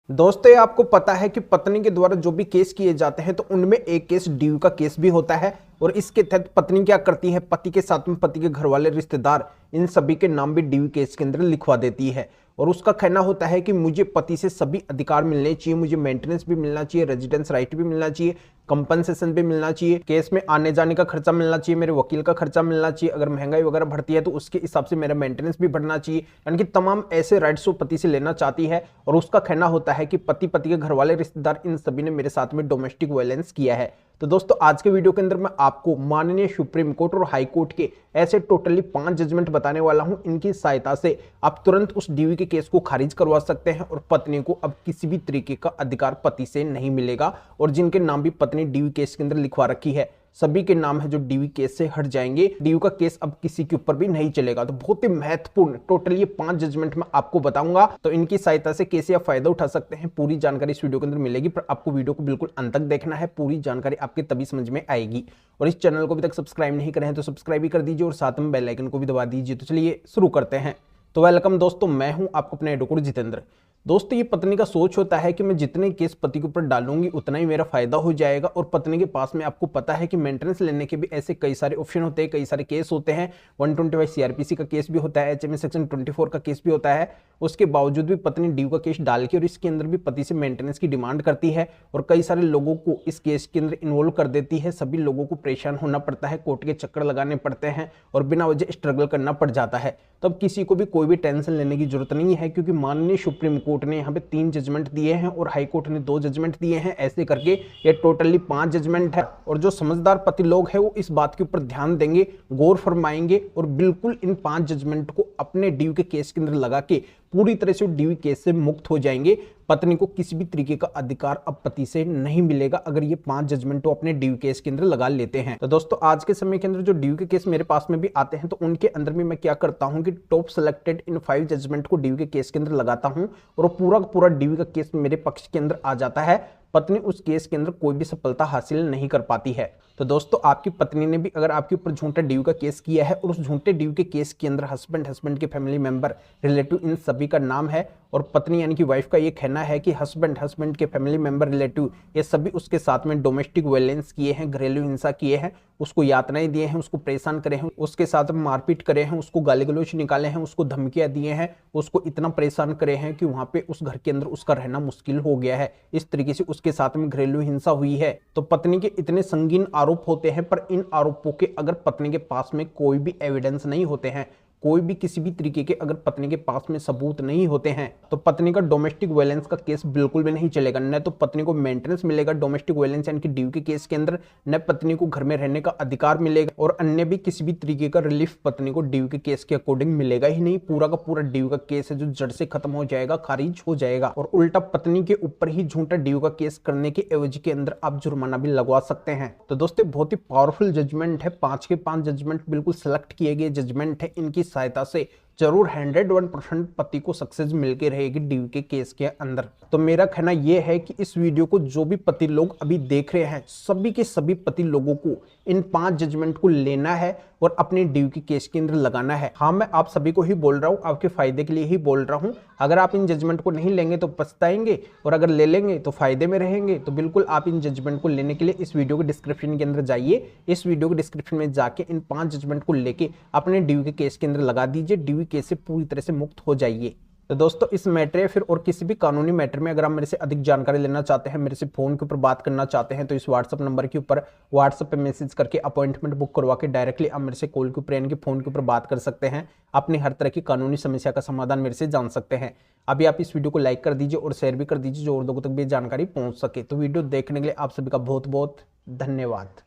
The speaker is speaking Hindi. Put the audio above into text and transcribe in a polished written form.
दोस्तों ये आपको पता है कि पत्नी के द्वारा जो भी केस किए जाते हैं तो उनमें एक केस ड्यू का केस भी होता है। और इसके तहत पत्नी क्या करती है, पति के साथ में पति के घर वाले, रिश्तेदार, इन सभी के नाम भी ड्यू केस के अंदर लिखवा देती है। और उसका कहना होता है कि मुझे पति से सभी अधिकार मिलने चाहिए, मुझे मेंटेनेंस भी मिलना चाहिए, रेजिडेंस राइट भी मिलना चाहिए, कंपनसेशन भी मिलना चाहिए, केस में आने जाने का खर्चा मिलना चाहिए, मेरे वकील का खर्चा मिलना चाहिए, अगर महंगाई वगैरह बढ़ती है तो उसके हिसाब से मेरा मेंटेनेंस भी बढ़ना चाहिए। यानी कि तमाम ऐसे राइट्स वो पति से लेना चाहती है। और उसका कहना होता है कि पति, पति के घर वाले, रिश्तेदार, इन सभी ने मेरे साथ में डोमेस्टिक वायलेंस किया है। तो दोस्तों आज के वीडियो के अंदर मैं आपको माननीय सुप्रीम कोर्ट और हाई कोर्ट के ऐसे टोटली 5 जजमेंट बताने वाला हूं। इनकी सहायता से आप तुरंत उस ड्यू के केस को खारिज करवा सकते हैं और पत्नी को अब किसी भी तरीके का अधिकार पति से नहीं मिलेगा। और जिनके नाम भी पत्नी ड्यू केस के अंदर लिखवा रखी है, सभी के नाम है जो ड्यू केस से हट जाएंगे। ड्यू का केस अब किसी के ऊपर भी नहीं चलेगा। तो बहुत ही महत्वपूर्ण टोटल ये 5 जजमेंट मैं आपको बताऊंगा। तो इनकी सहायता से कैसे आप फायदा उठा सकते हैं, पूरी जानकारी इस वीडियो के अंदर मिलेगी। पर आपको वीडियो को बिल्कुल अंत तक देखना है, पूरी जानकारी आपके तभी समझ में आएगी। और इस चैनल को अभी तक सब्सक्राइब नहीं करें तो सब्सक्राइब भी कर दीजिए और साथ में बेल आइकन को भी दबा दीजिए। तो चलिए शुरू करते हैं। तो वेलकम दोस्तों, मैं हूं आपको अपने एडवोकेट जितेंद्र। दोस्तों ये पत्नी का सोच होता है कि मैं जितने केस पति के ऊपर डालूंगी उतना ही मेरा फायदा हो जाएगा। और पत्नी के पास में आपको पता है कि मेंटेनेंस लेने के भी ऐसे कई सारे ऑप्शन होते हैं, कई सारे केस होते हैं। 125 सीआरपीसी का केस भी होता है, एचएमए सेक्शन 24 का केस भी होता है। उसके बावजूद भी पत्नी ड्यू का केस डाल के और इसके अंदर भी पति से मेंटेनेंस की डिमांड करती है और कई सारे लोगों को इस केस के अंदर इन्वॉल्व कर देती है। सभी लोगों को परेशान होना पड़ता है, कोर्ट के चक्कर लगाने पड़ते हैं और बिना वजह स्ट्रगल करना पड़ जाता है। तब किसी को भी कोई भी टेंशन लेने की जरूरत नहीं है, क्योंकि माननीय सुप्रीम कोर्ट ने यहाँ पे 3 जजमेंट दिए हैं और हाई कोर्ट ने 2 जजमेंट दिए हैं। ऐसे करके ये टोटली 5 जजमेंट है। और जो समझदार पति लोग हैं वो इस बात के ऊपर ध्यान देंगे, गौर फरमाएंगे और बिल्कुल इन 5 जजमेंट को अपने ड्यू के केस के अंदर लगा के पूरी तरह से ड्यू केस से मुक्त हो जाएंगे। पत्नी को किसी भी तरीके का अधिकार अब पति से नहीं मिलेगा अगर ये 5 जजमेंट तो अपने ड्यू केस के अंदर लगा लेते हैं। तो दोस्तों आज के समय के अंदर जो ड्यू के केस मेरे पास में भी आते हैं तो उनके अंदर भी मैं क्या करता हूं कि टॉप सेलेक्टेड इन 5 जजमेंट को ड्यू के केस के अंदर लगाता हूं और पूरा पूरा ड्यू का केस मेरे पक्ष के अंदर आ जाता है। पत्नी उस केस के अंदर कोई भी सफलता हासिल नहीं कर पाती है। तो दोस्तों आपकी पत्नी ने भी अगर आपके ऊपर झूठा ड्यू का केस किया है और उस झूठे ड्यू के केस के अंदर हस्बैंड के फैमिली मेंबर, रिलेटिव, इन सभी का नाम है और पत्नी यानी कि वाइफ का ये कहना है कि हस्बैंड के फैमिली मेंबर, रिलेटिव, ये सभी उसके साथ में डोमेस्टिक वायलेंस किए हैं, घरेलू हिंसा किए हैं, उसको यातनाएं दिए हैं, उसको परेशान करे हैं, उसके साथ मारपीट करे हैं, उसको गाली गलौज निकाले हैं, उसको धमकियां दिए हैं, उसको इतना परेशान करे हैं कि वहां पे उस घर के अंदर उसका रहना मुश्किल हो गया है। इस तरीके से उसके साथ में घरेलू हिंसा हुई है। तो पत्नी के इतने संगीन आरोप होते हैं, पर इन आरोपों के अगर पत्नी के पास में कोई भी एविडेंस नहीं होते हैं, कोई भी किसी भी तरीके के अगर पत्नी के पास में सबूत नहीं होते हैं, तो पत्नी का डोमेस्टिक वायलेंस का केस बिल्कुल भी नहीं चलेगा। न तो पत्नी को मेंटेनेंस मिलेगा डोमेस्टिक वायलेंस यानी कि ड्यू के केस के अंदर, न पत्नी को घर में रहने का अधिकार मिलेगा और अन्य भी किसी भी तरीके का रिलीफ पत्नी को ड्यू के केस के अकॉर्डिंग मिलेगा ही नहीं। पूरा का पूरा ड्यू का केस है जो जड़ से खत्म हो जाएगा, खारिज हो जाएगा। और उल्टा पत्नी के ऊपर ही झूठा ड्यू का केस करने के एवज के अंदर आप जुर्माना भी लगवा सकते हैं। तो दोस्तों बहुत ही पावरफुल जजमेंट है, 5 के 5 जजमेंट बिल्कुल सिलेक्ट किए गए जजमेंट है। इनकी सहायता से जरूर 101% पति को सक्सेस मिलके रहेगी ड्यू के केस के अंदर। तो मेरा कहना यह है कि इस वीडियो को जो भी पति लोग अभी देख रहे हैं, सभी के सभी पति लोगों को इन 5 जजमेंट को लेना है और अपने ड्यू के केस के अंदर लगाना है। हाँ, मैं आप सभी को ही बोल रहा हूं, आपके फायदे के लिए ही बोल रहा हूं। अगर आप इन जजमेंट को नहीं लेंगे तो पछताएंगे और अगर ले लेंगे तो फायदे में रहेंगे। तो बिल्कुल आप इन जजमेंट को लेने के लिए इस वीडियो के डिस्क्रिप्शन के अंदर जाइए, इस वीडियो के डिस्क्रिप्शन में जाके इन 5 जजमेंट को लेके अपने ड्यू के केस के अंदर लगा दीजिए, ड्यू केस से पूरी तरह से मुक्त हो जाइए। तो दोस्तों इस मैटर या फिर और किसी भी कानूनी मैटर में अगर आप मेरे से अधिक जानकारी लेना चाहते हैं, मेरे से फोन के ऊपर बात करना चाहते हैं, तो इस व्हाट्सएप नंबर के ऊपर व्हाट्सएप पे मैसेज करके अपॉइंटमेंट बुक करवा के डायरेक्टली आप मेरे से कॉल के ऊपर यानी कि फोन के ऊपर बात कर सकते हैं। अपनी हर तरह की कानूनी समस्या का समाधान मेरे से जान सकते हैं। अभी आप इस वीडियो को लाइक कर दीजिए और शेयर भी कर दीजिए जो और लोगों तक भी जानकारी पहुंच सके। तो वीडियो देखने के लिए आप सभी का बहुत बहुत धन्यवाद।